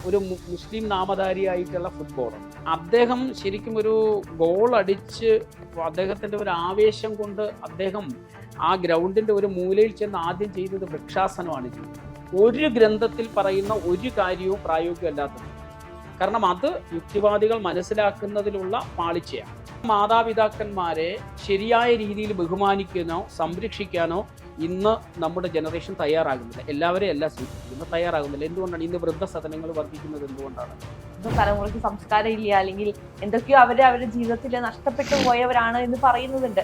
ഒരു മുസ്ലിം നാമധാരിയായിട്ടുള്ള ഫുട്ബോളർ. അദ്ദേഹം ശരിക്കും ഒരു ഗോൾ അടിച്ച് അദ്ദേഹത്തിൻ്റെ ഒരു ആവേശം കൊണ്ട് അദ്ദേഹം ആ ഗ്രൗണ്ടിൻ്റെ ഒരു മൂലയിൽ ചെന്ന് ആദ്യം ചെയ്തത് വൃക്ഷാസനമാണ് ചെയ്തത്. ഒരു ഗ്രന്ഥത്തിൽ പറയുന്ന ഒരു കാര്യവും പ്രായോഗികമല്ലാത്തത്. കാരണം അത് യുക്തിവാദികൾ മനസ്സിലാക്കുന്നതിലുള്ള പാളിച്ചയാണ്. മാതാപിതാക്കന്മാരെ ശരിയായ രീതിയിൽ ബഹുമാനിക്കാനോ സംരക്ഷിക്കാനോ ഇന്ന് നമ്മുടെ ജനറേഷൻ തയ്യാറാകുന്നില്ല. എല്ലാവരെയും അല്ല സൂചിപ്പിക്കുന്നത്, തയ്യാറാകുന്നില്ല. എന്തുകൊണ്ടാണ് ഇന്ന് വൃദ്ധസദനങ്ങൾ വർദ്ധിക്കുന്നത്? എന്തുകൊണ്ടാണ്? തലമുറയ്ക്ക് സംസ്കാരം ഇല്ല, അല്ലെങ്കിൽ എന്തൊക്കെയോ അവരുടെ ജീവിതത്തിൽ നഷ്ടപ്പെട്ടു പോയവരാണ് എന്ന് പറയുന്നുണ്ട്.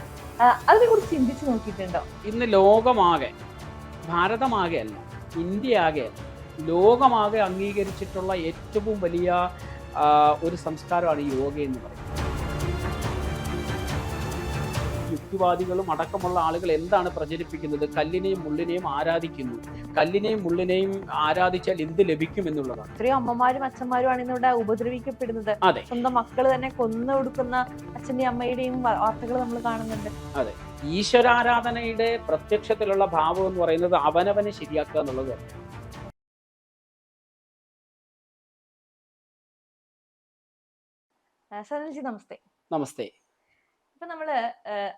അതിനെ കുറിച്ച് ചിന്തിച്ചു നോക്കിയിട്ടുണ്ടോ? ഇന്ന് ലോകമാകെ, ഭാരതമാകെ അല്ല, ഇന്ത്യ ആകെ അല്ല, ലോകമാകെ അംഗീകരിച്ചിട്ടുള്ള ഏറ്റവും വലിയ ഒരു സംസ്കാരമാണ് യോഗ എന്ന് പറയുന്നത്. യുക്തിവാദികളും അടക്കമുള്ള ആളുകൾ എന്താണ് പ്രചരിപ്പിക്കുന്നത്? കല്ലിനെയും മുള്ളിനെയും ആരാധിക്കുന്നു. കല്ലിനെയും മുള്ളിനെയും ആരാധിച്ചാൽ എന്ത് ലഭിക്കും എന്നുള്ളതാണ്. എത്രയോ അമ്മമാരും അച്ഛന്മാരും ഇവിടെ ഉപദ്രവിക്കപ്പെടുന്നത്. അതെ, സ്വന്തം മക്കള് തന്നെ കൊന്നു കൊടുക്കുന്ന അച്ഛന്റെയും അമ്മയുടെയും വാർത്തകൾ നമ്മൾ കാണുന്നുണ്ട്. അതെ. ഈശ്വരാരാധനയുടെ പ്രത്യക്ഷത്തിലുള്ള ഭാവം എന്ന് പറയുന്നത് അവനവനെ ശരിയാക്കുക എന്നുള്ളത് തന്നെ. സനൽജി, നമസ്തേ. നമസ്തേ. ഇപ്പൊ നമ്മള്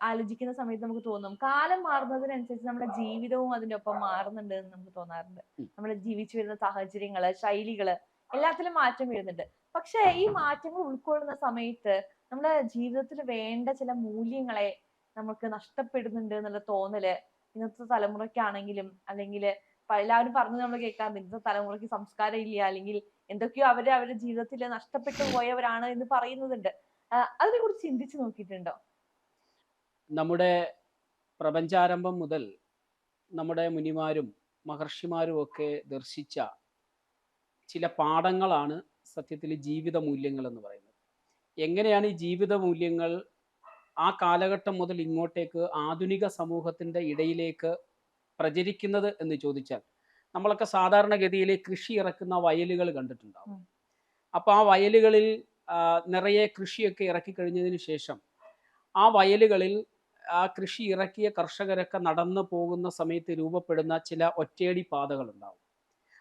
ആലോചിക്കുന്ന സമയത്ത് നമുക്ക് തോന്നും, കാലം മാറുന്നതിനനുസരിച്ച് നമ്മുടെ ജീവിതവും അതിന്റെ ഒപ്പം മാറുന്നുണ്ട് എന്ന് നമുക്ക് തോന്നാറുണ്ട്. നമ്മൾ ജീവിച്ചു വരുന്ന സാഹചര്യങ്ങള്, ശൈലികള്, എല്ലാത്തിലും മാറ്റം വരുന്നുണ്ട്. പക്ഷെ ഈ മാറ്റങ്ങൾ ഉൾക്കൊള്ളുന്ന സമയത്ത് നമ്മുടെ ജീവിതത്തിൽ വേണ്ട ചില മൂല്യങ്ങളെ നമുക്ക് നഷ്ടപ്പെടുന്നുണ്ട് എന്നുള്ള തോന്നല് ഇന്നത്തെ തലമുറയ്ക്കാണെങ്കിലും, അല്ലെങ്കിൽ എല്ലാവരും പറഞ്ഞു നമ്മൾ കേൾക്കാറുണ്ട്, ഇന്നത്തെ തലമുറയ്ക്ക് സംസ്കാരം ഇല്ല, അല്ലെങ്കിൽ എന്തൊക്കെയോ അവരുടെ ജീവിതത്തിൽ നഷ്ടപ്പെട്ടു പോയവരാണ് എന്ന് പറയുന്നുണ്ട്. അതിനെ കുറിച്ച് ചിന്തിച്ചു നോക്കിയിട്ടുണ്ടോ? നമ്മുടെ പ്രപഞ്ചാരംഭം മുതൽ നമ്മുടെ മുനിമാരും മഹർഷിമാരും ഒക്കെ ദർശിച്ച ചില പാഠങ്ങളാണ് സത്യത്തിൽ ജീവിത മൂല്യങ്ങൾ എന്ന് പറയുന്നത്. എങ്ങനെയാണ് ഈ ജീവിത മൂല്യങ്ങൾ ആ കാലഘട്ടം മുതൽ ഇങ്ങോട്ടേക്ക് ആധുനിക സമൂഹത്തിൻ്റെ ഇടയിലേക്ക് പ്രചരിക്കുന്നത് എന്ന് ചോദിച്ചാൽ, നമ്മളൊക്കെ സാധാരണഗതിയിൽ കൃഷി ഇറക്കുന്ന വയലുകൾ കണ്ടിട്ടുണ്ടാവും. അപ്പോൾ ആ വയലുകളിൽ നിറയെ കൃഷിയൊക്കെ ഇറക്കി കഴിഞ്ഞതിന് ശേഷം ആ വയലുകളിൽ ആ കൃഷി ഇറക്കിയ കർഷകരൊക്കെ നടന്നു പോകുന്ന സമയത്ത് രൂപപ്പെടുന്ന ചില ഒറ്റയടി പാതകളുണ്ടാവും.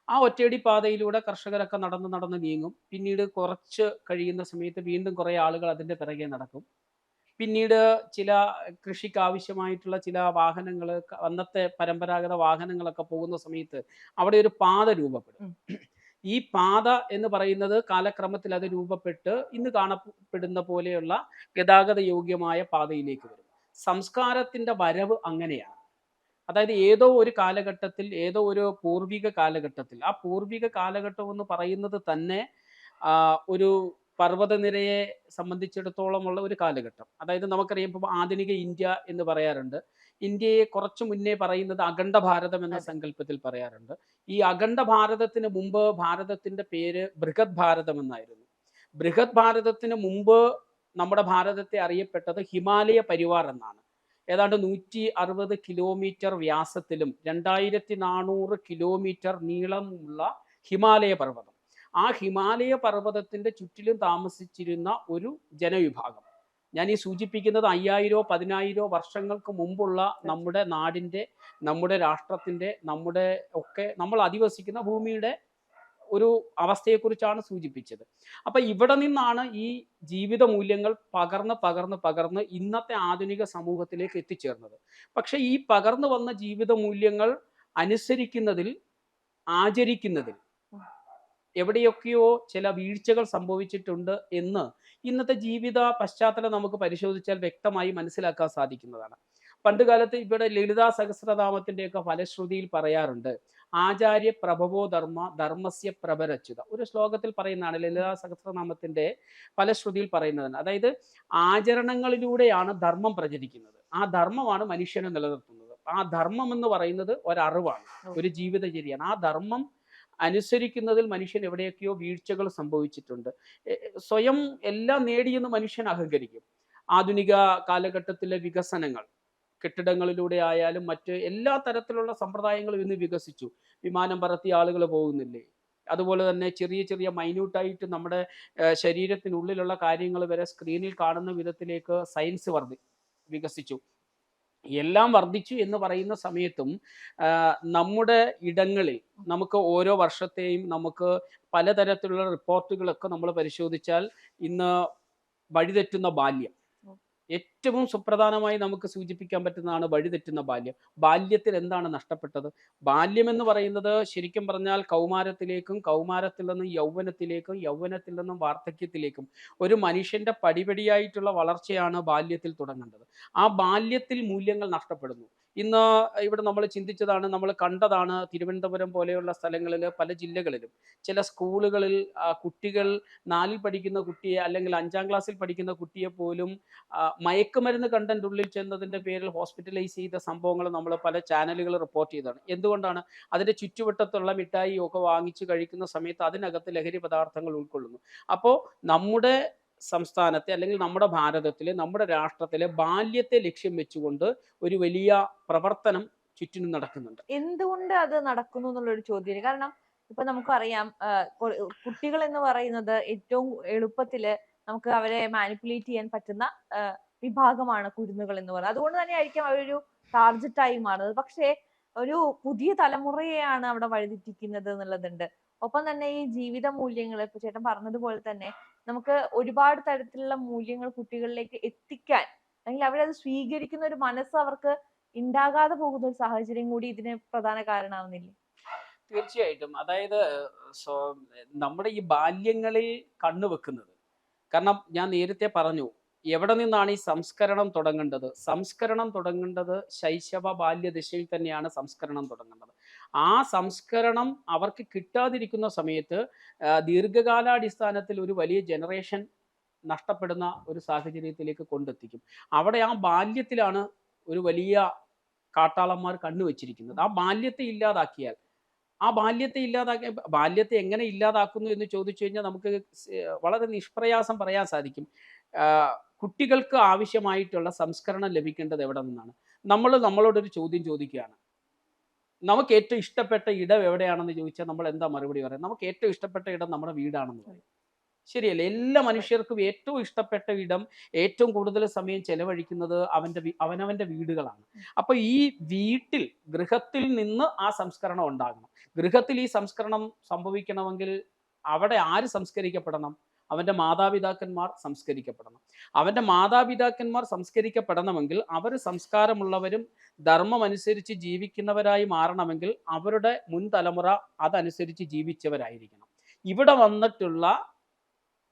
ആ ഒറ്റയടി പാതയിലൂടെ കർഷകരൊക്കെ നടന്ന് നീങ്ങും. പിന്നീട് കുറച്ച് കഴിയുന്ന സമയത്ത് വീണ്ടും കുറേ ആളുകൾ അതിൻ്റെ പിറകെ നടക്കും. പിന്നീട് ചില കൃഷിക്ക് ആവശ്യമായിട്ടുള്ള ചില വാഹനങ്ങൾ, അന്നത്തെ പരമ്പരാഗത വാഹനങ്ങളൊക്കെ പോകുന്ന സമയത്ത് അവിടെ ഒരു പാത രൂപപ്പെടും. ഈ പാത എന്ന് പറയുന്നത് കാലക്രമത്തിൽ അത് രൂപപ്പെട്ട് ഇന്ന് കാണപ്പെടുന്ന പോലെയുള്ള ഗതാഗത യോഗ്യമായ പാതയിലേക്ക് വരും. സംസ്കാരത്തിൻ്റെ വരവ് അങ്ങനെയാണ്. അതായത് ഏതോ ഒരു കാലഘട്ടത്തിൽ, ഏതോ ഒരു പൂർവിക കാലഘട്ടത്തിൽ, ആ പൂർവിക കാലഘട്ടം എന്ന് പറയുന്നത് തന്നെ ഒരു പർവ്വതനിരയെ സംബന്ധിച്ചിടത്തോളം ഉള്ള ഒരു കാലഘട്ടം. അതായത് നമുക്കറിയാം, ഇപ്പോൾ ആധുനിക ഇന്ത്യ എന്ന് പറയാറുണ്ട്. ഇന്ത്യയെ കുറച്ചു മുന്നേ പറയുന്നത് അഖണ്ഡ ഭാരതം എന്ന സങ്കല്പത്തിൽ പറയാറുണ്ട്. ഈ അഖണ്ഡ ഭാരതത്തിന് മുമ്പ് ഭാരതത്തിന്റെ പേര് ബൃഹത് ഭാരതം എന്നായിരുന്നു. ബൃഹത് ഭാരതത്തിന് മുമ്പ് നമ്മുടെ ഭാരതത്തെ അറിയപ്പെട്ടത് ഹിമാലയ പരിവാർ എന്നാണ്. ഏതാണ്ട് 160 കിലോമീറ്റർ വ്യാസത്തിലും 2400 കിലോമീറ്റർ നീളമുള്ള ഹിമാലയ പർവ്വതം. ആ ഹിമാലയ പർവ്വതത്തിന്റെ ചുറ്റിലും താമസിച്ചിരുന്ന ഒരു ജനവിഭാഗം. ഞാൻ ഈ സൂചിപ്പിക്കുന്നത് 5000-10000 വർഷങ്ങൾക്ക് മുമ്പുള്ള നമ്മുടെ നാടിൻ്റെ, നമ്മുടെ രാഷ്ട്രത്തിൻ്റെ, നമ്മുടെ ഒക്കെ നമ്മൾ അധിവസിക്കുന്ന ഭൂമിയുടെ ഒരു അവസ്ഥയെക്കുറിച്ചാണ് സൂചിപ്പിച്ചത്. അപ്പം ഇവിടെ നിന്നാണ് ഈ ജീവിത മൂല്യങ്ങൾ പകർന്ന് ഇന്നത്തെ ആധുനിക സമൂഹത്തിലേക്ക് എത്തിച്ചേർന്നത്. പക്ഷെ ഈ പകർന്നു വന്ന ജീവിത മൂല്യങ്ങൾ അനുസരിക്കുന്നതിൽ, ആചരിക്കുന്നതിൽ എവിടെയൊക്കെയോ ചില വീഴ്ചകൾ സംഭവിച്ചിട്ടുണ്ട് എന്ന് ഇന്നത്തെ ജീവിത പശ്ചാത്തലം നമുക്ക് പരിശോധിച്ചാൽ വ്യക്തമായി മനസ്സിലാക്കാൻ സാധിക്കുന്നതാണ്. പണ്ട് കാലത്ത് ഇവിടെ ലളിതാ സഹസ്രനാമത്തിൻ്റെയൊക്കെ ഫലശ്രുതിയിൽ പറയാറുണ്ട്, ആചാര്യ പ്രഭവോ ധർമ്മസ്യ പ്രഭരച്യുത. ഒരു ശ്ലോകത്തിൽ പറയുന്നതാണ്, ലളിതാ സഹസ്രനാമത്തിൻ്റെ ഫലശ്രുതിയിൽ പറയുന്നതാണ്. അതായത് ആചരണങ്ങളിലൂടെയാണ് ധർമ്മം പ്രചരിക്കുന്നത്. ആ ധർമ്മമാണ് മനുഷ്യനെ നിലനിർത്തുന്നത്. ആ ധർമ്മം എന്ന് പറയുന്നത് ഒരറിവാണ്, ഒരു ജീവിതചര്യയാണ്. ആ ധർമ്മം അനുസരിക്കുന്നതിൽ മനുഷ്യൻ എവിടെയൊക്കെയോ വീഴ്ചകൾ സംഭവിച്ചിട്ടുണ്ട്. സ്വയം എല്ലാം നേടിയെന്ന് മനുഷ്യൻ അഹങ്കരിക്കും. ആധുനിക കാലഘട്ടത്തിലെ വികസനങ്ങൾ, കെട്ടിടങ്ങളിലൂടെ ആയാലും മറ്റ് എല്ലാ തരത്തിലുള്ള സമ്പ്രദായങ്ങളും ഇന്ന് വികസിച്ചു. വിമാനം പറത്തി ആളുകൾ പോകുന്നില്ലേ? അതുപോലെ തന്നെ ചെറിയ ചെറിയ മൈന്യൂട്ടായിട്ട് നമ്മുടെ ശരീരത്തിനുള്ളിലുള്ള കാര്യങ്ങൾ വരെ സ്ക്രീനിൽ കാണുന്ന വിധത്തിലേക്ക് സയൻസ് വികസിച്ചു. എല്ലാം വർദ്ധിച്ചു എന്ന് പറയുന്ന സമയത്തും നമ്മുടെ ഇടങ്ങളിൽ നമുക്ക് ഓരോ വർഷത്തെയും നമുക്ക് പലതരത്തിലുള്ള റിപ്പോർട്ടുകളൊക്കെ നമ്മൾ പരിശോധിച്ചാൽ ഇന്ന് വഴിതെറ്റുന്ന ബാല്യം ഏറ്റവും സുപ്രധാനമായി നമുക്ക് സൂചിപ്പിക്കാൻ പറ്റുന്നതാണ് വഴിതെറ്റുന്ന ബാല്യം. ബാല്യത്തിൽ എന്താണ് നഷ്ടപ്പെട്ടത്? ബാല്യം എന്ന് പറയുന്നത് ശരിക്കും പറഞ്ഞാൽ കൗമാരത്തിലേക്കും, കൗമാരത്തിൽ നിന്നും യൗവനത്തിലേക്കും, യൗവനത്തിൽ നിന്നും വാർദ്ധക്യത്തിലേക്കും ഒരു മനുഷ്യന്റെ പടിപടിയായിട്ടുള്ള വളർച്ചയാണ് ബാല്യത്തിൽ തുടങ്ങേണ്ടത്. ആ ബാല്യത്തിൽ മൂല്യങ്ങൾ നഷ്ടപ്പെടുന്നു. ഇന്ന് ഇവിടെ നമ്മൾ ചിന്തിച്ചതാണ്, നമ്മൾ കണ്ടതാണ്, തിരുവനന്തപുരം പോലെയുള്ള സ്ഥലങ്ങളിൽ പല ജില്ലകളിലും ചില സ്കൂളുകളിൽ കുട്ടികൾ 4ൽ പഠിക്കുന്ന കുട്ടിയെ അല്ലെങ്കിൽ 5ാം ക്ലാസ്സിൽ പഠിക്കുന്ന കുട്ടിയെ പോലും മയക്കുമരുന്ന് കണ്ടന്റ് ഉള്ളിൽ ചെന്നതിന്റെ പേരിൽ ഹോസ്പിറ്റലൈസ് ചെയ്ത സംഭവങ്ങൾ നമ്മൾ പല ചാനലുകൾ റിപ്പോർട്ട് ചെയ്തതാണ്. എന്തുകൊണ്ടാണ്? അതിന്റെ ചുറ്റുവട്ടത്തുള്ള മിഠായി ഒക്കെ വാങ്ങിച്ച് കഴിക്കുന്ന സമയത്ത് അതിനകത്ത് ലഹരി പദാർത്ഥങ്ങൾ ഉൾക്കൊള്ളുന്നു. അപ്പോൾ നമ്മുടെ സംസ്ഥാനത്തെ അല്ലെങ്കിൽ നമ്മുടെ ഭാരതത്തിലെ നമ്മുടെ രാഷ്ട്രത്തിലെ ബാല്യത്തെ ലക്ഷ്യം വെച്ചുകൊണ്ട് ഒരു വലിയ പ്രവർത്തനം ചുറ്റിനും നടക്കുന്നുണ്ട്. എന്തുകൊണ്ട് അത് നടക്കുന്നു എന്നുള്ളൊരു ചോദ്യം. കാരണം ഇപ്പൊ നമുക്കറിയാം കുട്ടികൾ എന്ന് പറയുന്നത് ഏറ്റവും എളുപ്പത്തില് നമുക്ക് അവരെ മാനിപ്പുലേറ്റ് ചെയ്യാൻ പറ്റുന്ന വിഭാഗമാണ് കുരുന്നുകൾ എന്ന് പറയുന്നത്. അതുകൊണ്ട് തന്നെ ആയിരിക്കും അവരൊരു ടാർജറ്റായി മാറുന്നത്. പക്ഷേ ഒരു പുതിയ തലമുറയെയാണ് അവിടെ വഴിതെറ്റിക്കുന്നത് എന്നുള്ളതുണ്ട്. ഒപ്പം തന്നെ ഈ ജീവിത മൂല്യങ്ങൾ ഇപ്പൊ ചേട്ടൻ പറഞ്ഞതുപോലെ തന്നെ നമുക്ക് ഒരുപാട് തരത്തിലുള്ള മൂല്യങ്ങൾ കുട്ടികളിലേക്ക് എത്തിക്കാൻ അല്ലെങ്കിൽ അവരത് സ്വീകരിക്കുന്ന ഒരു മനസ്സ് അവർക്ക് ഉണ്ടാകാതെ പോകുന്ന ഒരു സാഹചര്യം കൂടി ഇതിന് പ്രധാന കാരണമാവുന്നില്ലേ? തീർച്ചയായിട്ടും. അതായത് നമ്മുടെ ഈ ബാല്യങ്ങളിൽ കണ്ണുവെക്കുന്നത്, കാരണം ഞാൻ നേരത്തെ പറഞ്ഞു എവിടെ നിന്നാണ് ഈ സംസ്കരണം തുടങ്ങേണ്ടത്? സംസ്കരണം തുടങ്ങേണ്ടത് ശൈശവ ബാല്യദശയിൽ തന്നെയാണ് സംസ്കരണം തുടങ്ങേണ്ടത്. ആ സംസ്കരണം അവർക്ക് കിട്ടാതിരിക്കുന്ന സമയത്ത് ദീർഘകാലാടിസ്ഥാനത്തിൽ ഒരു വലിയ ജനറേഷൻ നഷ്ടപ്പെടുന്ന ഒരു സാഹചര്യത്തിലേക്ക് കൊണ്ടെത്തിക്കും. അവിടെ ആ ബാല്യത്തിലാണ് ഒരു വലിയ കാട്ടാളന്മാർ കണ്ണുവച്ചിരിക്കുന്നത്. ആ ബാല്യത്തെ ഇല്ലാതാക്കിയാൽ, ബാല്യത്തെ എങ്ങനെ ഇല്ലാതാക്കുന്നു എന്ന് ചോദിച്ചു കഴിഞ്ഞാൽ നമുക്ക് വളരെ നിഷ്പ്രയാസം പറയാൻ സാധിക്കും. കുട്ടികൾക്ക് ആവശ്യമായിട്ടുള്ള സംസ്കരണം ലഭിക്കേണ്ടത് എവിടെ നിന്നാണ്? നമ്മൾ നമ്മളോടൊരു ചോദ്യം ചോദിക്കുകയാണ്, നമുക്ക് ഏറ്റവും ഇഷ്ടപ്പെട്ട ഇടം എവിടെയാണെന്ന് ചോദിച്ചാൽ നമ്മൾ എന്താ മറുപടി പറയുക? നമുക്ക് ഏറ്റവും ഇഷ്ടപ്പെട്ട ഇടം നമ്മുടെ വീടാണെന്ന് പറയും. ശരിയല്ലേ? എല്ലാ മനുഷ്യർക്കും ഏറ്റവും ഇഷ്ടപ്പെട്ട ഇടം, ഏറ്റവും കൂടുതൽ സമയം ചെലവഴിക്കുന്നത് അവനവന്റെ വീടുകളാണ്. അപ്പൊ ഈ വീട്ടിൽ, ഗൃഹത്തിൽ നിന്ന് ആ സംസ്കരണം ഉണ്ടാകണം. ഗൃഹത്തിൽ ഈ സംസ്കരണം സംഭവിക്കണമെങ്കിൽ അവിടെ ആര് സംസ്കരിക്കപ്പെടണം? അവന്റെ മാതാപിതാക്കന്മാർ സംസ്കരിക്കപ്പെടണം. അവന്റെ മാതാപിതാക്കന്മാർ സംസ്കരിക്കപ്പെടണമെങ്കിൽ അവർ സംസ്കാരമുള്ളവരും ധർമ്മമനുസരിച്ച് ജീവിക്കുന്നവരായി മാറണമെങ്കിൽ അവരുടെ മുൻ തലമുറ അതനുസരിച്ച് ജീവിച്ചവരായിരിക്കണം. ഇവിടെ വന്നിട്ടുള്ള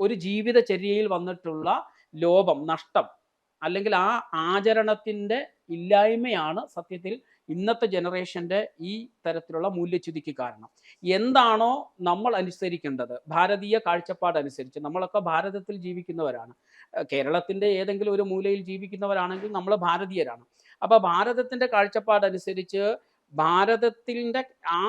ഒരു ജീവിതചര്യയിൽ വന്നിട്ടുള്ള ലോപം, നഷ്ടം, അല്ലെങ്കിൽ ആ ആചരണത്തിൻ്റെ ഇല്ലായ്മയാണ് സത്യത്തിൽ ഇന്നത്തെ ജനറേഷൻ്റെ ഈ തരത്തിലുള്ള മൂല്യച്യുതിക്ക് കാരണം. എന്താണോ നമ്മൾ അനുസരിക്കേണ്ടത്, ഭാരതീയ കാഴ്ചപ്പാടനുസരിച്ച്, നമ്മളൊക്കെ ഭാരതത്തിൽ ജീവിക്കുന്നവരാണ്, കേരളത്തിൻ്റെ ഏതെങ്കിലും ഒരു മൂലയിൽ ജീവിക്കുന്നവരാണെങ്കിൽ നമ്മൾ ഭാരതീയരാണ്. അപ്പോൾ ഭാരതത്തിൻ്റെ കാഴ്ചപ്പാടനുസരിച്ച് ഭാരതത്തിൻ്റെ ആ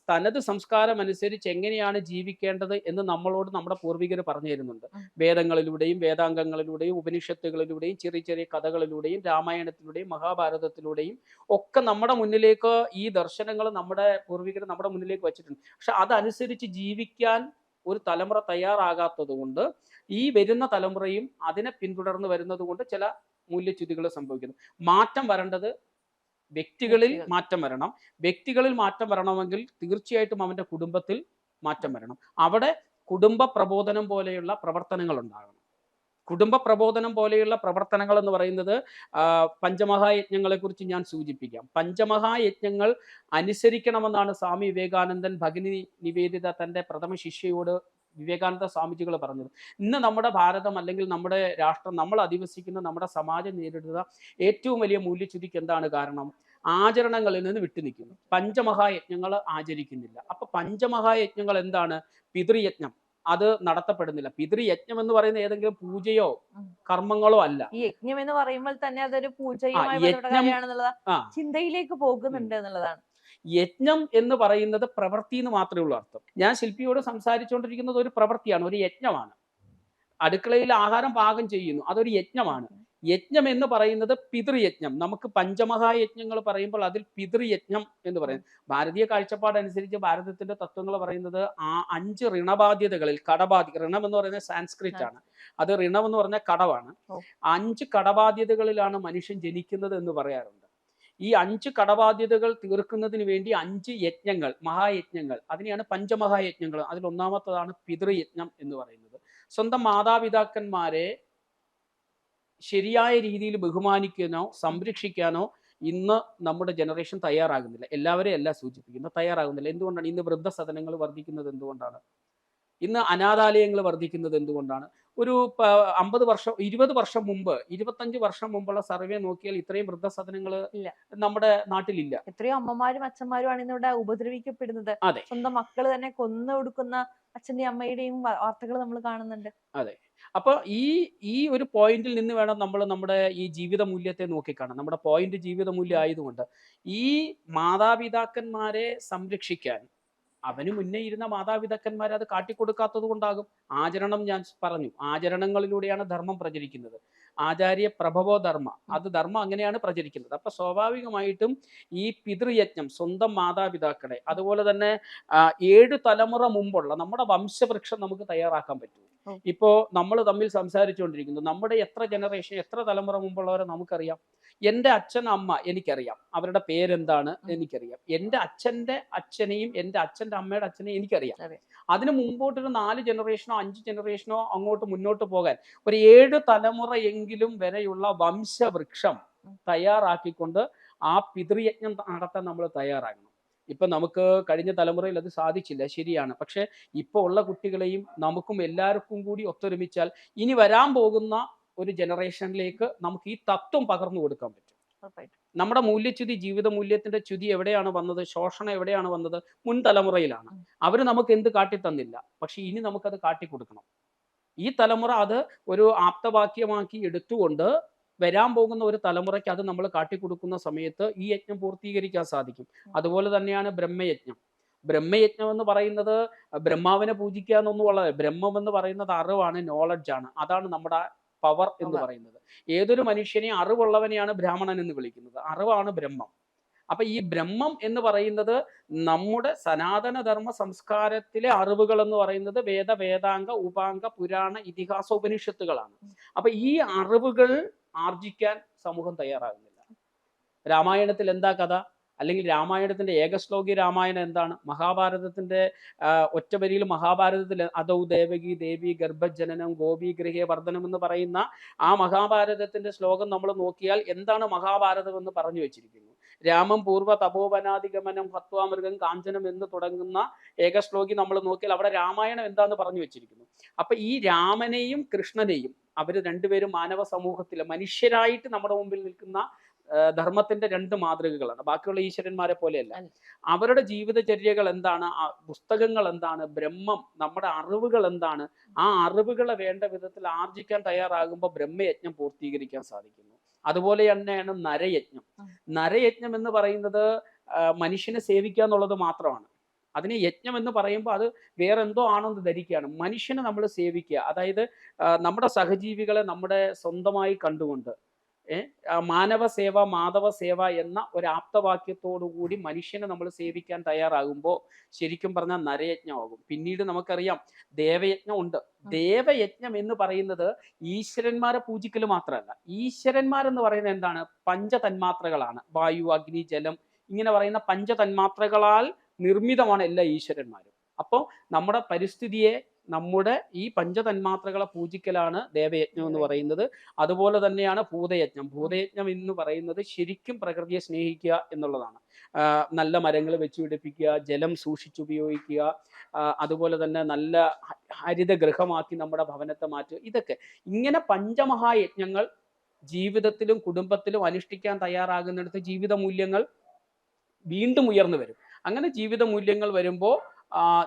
തനത് സംസ്കാരം അനുസരിച്ച് എങ്ങനെയാണ് ജീവിക്കേണ്ടത് എന്ന് നമ്മളോട് നമ്മുടെ പൂർവികർ പറഞ്ഞു തരുന്നുണ്ട്. വേദങ്ങളിലൂടെയും വേദാംഗങ്ങളിലൂടെയും ഉപനിഷത്തുകളിലൂടെയും ചെറിയ ചെറിയ കഥകളിലൂടെയും രാമായണത്തിലൂടെയും മഹാഭാരതത്തിലൂടെയും ഒക്കെ നമ്മുടെ മുന്നിലേക്ക് ഈ ദർശനങ്ങൾ നമ്മുടെ പൂർവികർ നമ്മുടെ മുന്നിലേക്ക് വച്ചിട്ടുണ്ട്. പക്ഷെ അതനുസരിച്ച് ജീവിക്കാൻ ഒരു തലമുറ തയ്യാറാകാത്തത് കൊണ്ട് ഈ വരുന്ന തലമുറയും അതിനെ പിന്തുടർന്ന് വരുന്നത് കൊണ്ട് ചില മൂല്യച്യുതികൾ സംഭവിക്കുന്നു. മാറ്റം വരേണ്ടത് വ്യക്തികളിൽ മാറ്റം വരണം. വ്യക്തികളിൽ മാറ്റം വരണമെങ്കിൽ തീർച്ചയായിട്ടും അവൻ്റെ കുടുംബത്തിൽ മാറ്റം വരണം. അവിടെ കുടുംബ പ്രബോധനം പോലെയുള്ള പ്രവർത്തനങ്ങൾ ഉണ്ടാകണം. കുടുംബ പ്രബോധനം പോലെയുള്ള പ്രവർത്തനങ്ങൾ എന്ന് പറയുന്നത് പഞ്ചമഹായജ്ഞങ്ങളെക്കുറിച്ച് ഞാൻ സൂചിപ്പിക്കാം. പഞ്ചമഹായജ്ഞങ്ങൾ അനുസരിക്കണമെന്നാണ് സ്വാമി വിവേകാനന്ദൻ ഭഗിനി നിവേദിത തൻ്റെ പ്രഥമ ശിഷ്യയോട് വിവേകാനന്ദ സ്വാമിജികൾ പറഞ്ഞത്. ഇന്ന് നമ്മുടെ ഭാരതം അല്ലെങ്കിൽ നമ്മുടെ രാഷ്ട്രം, നമ്മൾ അധിവസിക്കുന്ന നമ്മുടെ സമാജം നേരിടുന്ന ഏറ്റവും വലിയ മൂല്യച്യുതിക്ക് എന്താണ് കാരണം? ആചരണങ്ങളിൽ നിന്ന് വിട്ടുനിൽക്കുന്നു. പഞ്ചമഹായജ്ഞങ്ങൾ ആചരിക്കുന്നില്ല. അപ്പൊ പഞ്ചമഹായജ്ഞങ്ങൾ എന്താണ്? പിതൃയജ്ഞം അത് നടത്തപ്പെടുന്നില്ല. പിതൃയജ്ഞം എന്ന് പറയുന്ന ഏതെങ്കിലും പൂജയോ കർമ്മങ്ങളോ അല്ല. ഈ യജ്ഞം എന്ന് പറയുമ്പോൾ തന്നെ അതൊരു പൂജയുമായി ചിന്തയിലേക്ക് പോകുന്നുണ്ട് എന്നുള്ളതാണ്. യജ്ഞം എന്ന് പറയുന്നത് പ്രവൃത്തി എന്ന് മാത്രമേ ഉള്ളൂ അർത്ഥം. ഞാൻ ശില്പിയോട് സംസാരിച്ചുകൊണ്ടിരിക്കുന്നത് ഒരു പ്രവൃത്തിയാണ്, ഒരു യജ്ഞമാണ്. അടുക്കളയിൽ ആഹാരം പാകം ചെയ്യുന്നു, അതൊരു യജ്ഞമാണ്. യജ്ഞം എന്ന് പറയുന്നത് പിതൃയജ്ഞം. നമുക്ക് പഞ്ചമഹായജ്ഞങ്ങൾ പറയുമ്പോൾ അതിൽ പിതൃയജ്ഞം എന്ന് പറയുന്നത് ഭാരതീയ കാഴ്ചപ്പാടനുസരിച്ച് ഭാരതത്തിന്റെ തത്വങ്ങൾ പറയുന്നത് ആ 5 ഋണബാധ്യതകളിൽ ഋണം എന്ന് പറയുന്നത് സാൻസ്ക്രിറ്റ് ആണ്, അത് ഋണം എന്ന് പറഞ്ഞ കടവാണ്. 5 കടബാധ്യതകളിലാണ് മനുഷ്യൻ ജനിക്കുന്നത് എന്ന് പറയാറുണ്ട്. ഈ 5 കടബാധ്യതകൾ തീർക്കുന്നതിന് വേണ്ടി 5 യജ്ഞങ്ങൾ, മഹായജ്ഞങ്ങൾ, അതിനെയാണ് പഞ്ചമഹായജ്ഞങ്ങൾ. അതിൽ ഒന്നാമത്തതാണ് പിതൃയജ്ഞം എന്ന് പറയുന്നത്. സ്വന്തം മാതാപിതാക്കന്മാരെ ശരിയായ രീതിയിൽ ബഹുമാനിക്കാനോ സംരക്ഷിക്കാനോ ഇന്ന് നമ്മുടെ ജനറേഷൻ തയ്യാറാകുന്നില്ല. എല്ലാവരെയും അല്ല സൂചിപ്പിക്കുന്നത്, തയ്യാറാകുന്നില്ല. എന്തുകൊണ്ടാണ്? ഇന്ന് വൃദ്ധസദനങ്ങൾ വർദ്ധിക്കുന്നത് എന്തുകൊണ്ടാണ്? ഇന്ന് അനാഥാലയങ്ങൾ വർദ്ധിക്കുന്നത് എന്തുകൊണ്ടാണ്? ഒരു 50 വർഷം 20 വർഷം മുമ്പ് 25 വർഷം മുമ്പുള്ള സർവേ നോക്കിയാൽ ഇത്രയും വൃദ്ധസദനങ്ങൾ ഇല്ല. നമ്മുടെ നാട്ടിലില്ല. എത്രയോ അമ്മമാരും അച്ഛന്മാരും ആണ് ഇന്നിവിടെ ഉപദ്രവിക്കപ്പെടുന്നത്. അതെ, സ്വന്തം മക്കള് തന്നെ കൊന്നു കൊടുക്കുന്ന അച്ഛന്റെയും അമ്മയുടെയും വാർത്തകൾ നമ്മൾ കാണുന്നുണ്ട്. അതെ. അപ്പൊ ഈ ഈ ഒരു പോയിന്റിൽ നിന്ന് വേണം നമ്മൾ നമ്മുടെ ഈ ജീവിത മൂല്യത്തെ നോക്കിക്കാണാൻ. നമ്മുടെ പോയിന്റ് ജീവിത മൂല്യം ഉം. ആയതുകൊണ്ട് ഈ മാതാപിതാക്കന്മാരെ സംരക്ഷിക്കാൻ അവന് മുന്നേ ഇരുന്ന മാതാപിതാക്കന്മാർ അത് കാട്ടിക്കൊടുക്കാത്തത് കൊണ്ടാകും. ആചരണം ഞാൻ പറഞ്ഞു. ആചരണങ്ങളിലൂടെയാണ് ധർമ്മം പ്രചരിക്കുന്നത്. ആചാര്യ പ്രഭവോ ധർമ്മ. അത് ധർമ്മം അങ്ങനെയാണ് പ്രചരിക്കുന്നത്. അപ്പൊ സ്വാഭാവികമായിട്ടും ഈ പിതൃയജ്ഞം സ്വന്തം മാതാപിതാക്കളെ, അതുപോലെ തന്നെ 7 തലമുറ മുമ്പുള്ള നമ്മുടെ വംശവൃക്ഷം നമുക്ക് തയ്യാറാക്കാൻ പറ്റും. ഓ. ഇപ്പോ നമ്മൾ തമ്മിൽ സംസാരിച്ചുകൊണ്ടിരിക്കുന്നു. നമ്മുടെ എത്ര ജനറേഷൻ, എത്ര തലമുറ മുമ്പുള്ളവരെ നമുക്കറിയാം. എൻ്റെ അച്ഛൻ അമ്മ എനിക്കറിയാം. അവരുടെ പേരെന്താണ് എനിക്കറിയാം. എൻ്റെ അച്ഛൻ്റെ അച്ഛനെയും എൻ്റെ അച്ഛൻ്റെ അമ്മയുടെ അച്ഛനെയും എനിക്കറിയാം. അതെ. അതിന് മുമ്പോട്ടൊരു 4 ജനറേഷനോ 5 ജനറേഷനോ അങ്ങോട്ട് മുന്നോട്ട് പോകാൻ ഒരു 7 തലമുറ എങ്കിലും വരെയുള്ള വംശവൃക്ഷം തയ്യാറാക്കിക്കൊണ്ട് ആ പിതൃയജ്ഞം നടത്താൻ നമ്മൾ തയ്യാറാകണം. ഇപ്പൊ നമുക്ക് കഴിഞ്ഞ തലമുറയിൽ അത് സാധിച്ചില്ല, ശരിയാണ്. പക്ഷെ ഇപ്പോൾ ഉള്ള കുട്ടികളെയും നമുക്കും എല്ലാവർക്കും കൂടി ഒത്തൊരുമിച്ചാൽ ഇനി വരാൻ പോകുന്ന ഒരു ജനറേഷനിലേക്ക് നമുക്ക് ഈ തത്വം പകർന്നു കൊടുക്കാൻ പറ്റും. ഉറപ്പായിട്ടും. നമ്മുടെ മൂല്യച്യുതി, ജീവിത മൂല്യത്തിന്റെ ച്യുതി എവിടെയാണ് വന്നത്? ശോഷണം എവിടെയാണ് വന്നത്? മുൻ തലമുറയിലാണ്. അവർ നമുക്ക് എന്ത് കാട്ടിത്തന്നില്ല. പക്ഷെ ഇനി നമുക്കത് കാട്ടിക്കൊടുക്കണം. ഈ തലമുറ അത് ഒരു ആപ്തവാക്യമാക്കി എടുത്തുകൊണ്ട് വരാൻ പോകുന്ന ഒരു തലമുറയ്ക്ക് അത് നമ്മൾ കാട്ടിക്കൊടുക്കുന്ന സമയത്ത് ഈ യജ്ഞം പൂർത്തീകരിക്കാൻ സാധിക്കും. അതുപോലെ തന്നെയാണ് ബ്രഹ്മയജ്ഞം. ബ്രഹ്മയജ്ഞം എന്ന് പറയുന്നത് ബ്രഹ്മാവിനെ പൂജിക്കുക എന്നൊന്നുമുള്ള, ബ്രഹ്മം എന്ന് പറയുന്നത് അറിവാണ്, നോളജ് ആണ്. അതാണ് നമ്മുടെ പവർ എന്ന് പറയുന്നത്. ഏതൊരു മനുഷ്യനെയും അറിവുള്ളവനെയാണ് ബ്രാഹ്മണൻ എന്ന് വിളിക്കുന്നത്. അറിവാണ് ബ്രഹ്മം. അപ്പൊ ഈ ബ്രഹ്മം എന്ന് പറയുന്നത് നമ്മുടെ സനാതനധർമ്മ സംസ്കാരത്തിലെ അറിവുകൾ എന്ന് പറയുന്നത് വേദ, വേദാംഗ, ഉപാംഗ, പുരാണ, ഇതിഹാസ, ഉപനിഷത്തുകളാണ്. അപ്പൊ ഈ അറിവുകൾ ആർജിക്കാൻ സമൂഹം തയ്യാറാകുന്നില്ല. രാമായണത്തിൽ എന്താ കഥ? അല്ലെങ്കിൽ രാമായണത്തിന്റെ ഏകശ്ലോകി രാമായണം എന്താണ്? മഹാഭാരതത്തിന്റെ ഒറ്റവരിയിൽ മഹാഭാരതത്തിൽ അതൗ ദേവകി ദേവി ഗർഭജനനം ഗോപി ഗൃഹേ വർദ്ധനം എന്ന് പറയുന്ന ആ മഹാഭാരതത്തിന്റെ ശ്ലോകം നമ്മൾ നോക്കിയാൽ എന്താണ് മഹാഭാരതം എന്ന് പറഞ്ഞു വെച്ചിരിക്കുന്നു. രാമം പൂർവ്വ തപോവനാധിഗമനം ഹത്വാമൃഗം കാഞ്ചനം എന്ന് തുടങ്ങുന്ന ഏകശ്ലോകി നമ്മൾ നോക്കിയാൽ അവിടെ രാമായണം എന്താന്ന് പറഞ്ഞു വെച്ചിരിക്കുന്നു. അപ്പൊ ഈ രാമനെയും കൃഷ്ണനെയും അവർ രണ്ടുപേരും മാനവ സമൂഹത്തിലെ മനുഷ്യരായിട്ട് നമ്മുടെ മുമ്പിൽ നിൽക്കുന്ന ധർമ്മത്തിന്റെ 2 മാതൃകകളാണ്. ബാക്കിയുള്ള ഈശ്വരന്മാരെ പോലെയല്ല. അവരുടെ ജീവിതചര്യകൾ എന്താണ്? പുസ്തകങ്ങൾ എന്താണ്? ബ്രഹ്മം, നമ്മുടെ അറിവുകൾ എന്താണ്? ആ അറിവുകളെ വേണ്ട വിധത്തിൽ ആർജിക്കാൻ തയ്യാറാകുമ്പോൾ ബ്രഹ്മയജ്ഞം പൂർത്തീകരിക്കാൻ സാധിക്കുന്നു. അതുപോലെ തന്നെയാണ് നരയജ്ഞം. നരയജ്ഞം എന്ന് പറയുന്നത് മനുഷ്യനെ സേവിക്കുക എന്നുള്ളത് മാത്രമാണ്. അതിന് യജ്ഞം എന്ന് പറയുമ്പോൾ അത് വേറെന്തോ ആണെന്ന് ധരിക്കുകയാണ്. മനുഷ്യനെ നമ്മൾ സേവിക്കുക, അതായത് നമ്മുടെ സഹജീവികളെ നമ്മുടെ സ്വന്തമായി കണ്ടുകൊണ്ട് മാനവ സേവ മാധവ സേവ എന്ന ഒരു ആപ്തവാക്യത്തോടു കൂടി മനുഷ്യനെ നമ്മൾ സേവിക്കാൻ തയ്യാറാകുമ്പോൾ ശരിക്കും പറഞ്ഞാൽ നരയജ്ഞമാകും. പിന്നീട് നമുക്കറിയാം ദേവയജ്ഞം ഉണ്ട്. ദേവയജ്ഞം എന്ന് പറയുന്നത് ഈശ്വരന്മാരെ പൂജിക്കൽ മാത്രമല്ല. ഈശ്വരന്മാരെന്ന് പറയുന്നത് എന്താണ്? പഞ്ചതന്മാത്രകളാണ്. വായു, അഗ്നി, ജലം, ഇങ്ങനെ പറയുന്ന പഞ്ചതന്മാത്രകളാൽ നിർമ്മിതമാണ് എല്ലാ ഈശ്വരന്മാരും. അപ്പോൾ നമ്മുടെ പരിസ്ഥിതിയെ, നമ്മുടെ ഈ പഞ്ചതന്മാത്രകളെ പൂജിക്കലാണ് ദേവയജ്ഞം എന്ന് പറയുന്നത്. അതുപോലെ തന്നെയാണ് ഭൂതയജ്ഞം. ഭൂതയജ്ഞം എന്ന് പറയുന്നത് ശരിക്കും പ്രകൃതിയെ സ്നേഹിക്കുക എന്നുള്ളതാണ്. നല്ല മരങ്ങൾ വെച്ച് പിടിപ്പിക്കുക, ജലം സൂക്ഷിച്ചുപയോഗിക്കുക, അതുപോലെ തന്നെ നല്ല ഹരിതഗൃഹമാക്കി നമ്മുടെ ഭവനത്തെ മാറ്റുക. ഇതൊക്കെ ഇങ്ങനെ പഞ്ചമഹായജ്ഞങ്ങൾ ജീവിതത്തിലും കുടുംബത്തിലും അനുഷ്ഠിക്കാൻ തയ്യാറാകുന്നിടത്ത് ജീവിത മൂല്യങ്ങൾ വീണ്ടും ഉയർന്നു വരും. അങ്ങനെ ജീവിത മൂല്യങ്ങൾ വരുമ്പോൾ